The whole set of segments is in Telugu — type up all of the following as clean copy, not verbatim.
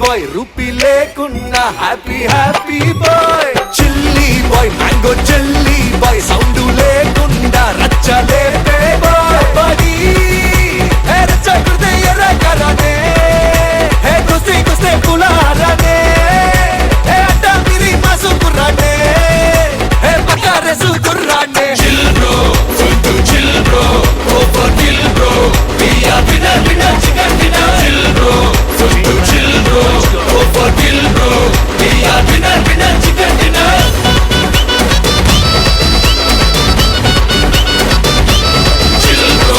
బాయ్ రూపీ లేకున్నా happy happy boy chilly boy mango చెల్లి బాయ్ సౌండ్ లేకుండా రచ్చలే బాయ్ బడి హే రచ్చ కుర్దే ఎర్ర కరానే హే కుస్తే కుస్తే పులారానే హే అడ్డా మిరి మాసు కుర్రానే హే పకారే సు కుర్రానే chill bro full to chill bro over kill bro we are winner winner chicken dinner chill bro full to chill bro, go for kill bro. We are winner, winner, chicken dinner. Chill bro.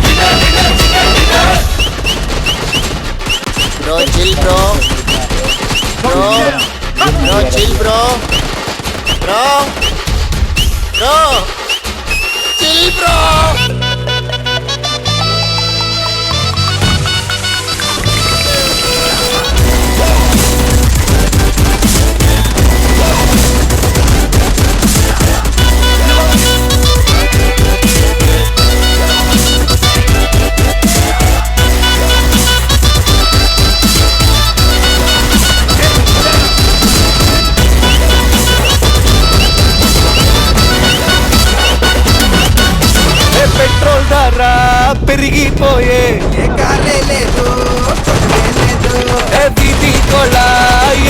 Winner, winner, chicken dinner. Bro, chill bro. Bro, bro, chill bro. Bro, bro, chill bro. Petrol ధర పెరిగిపోయే వీధి కొల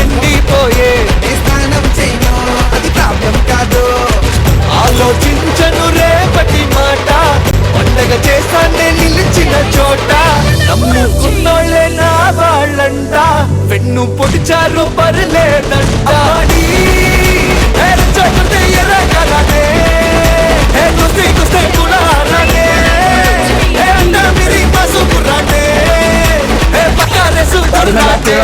ఎండిపోయే ఆలోచించను రేపటి మాట పండగ చేస్తానే నిలిచిన చోట నమ్ముకున్నోళ్ళే నా వాళ్ళంట వెన్ను పొడిచారు పర్లేదంట ఎర్ర కరానే కుస్తే కుస్తే పులారానే అండా మిరి మాసు కుర్రానే పకారే సు కుర్రానే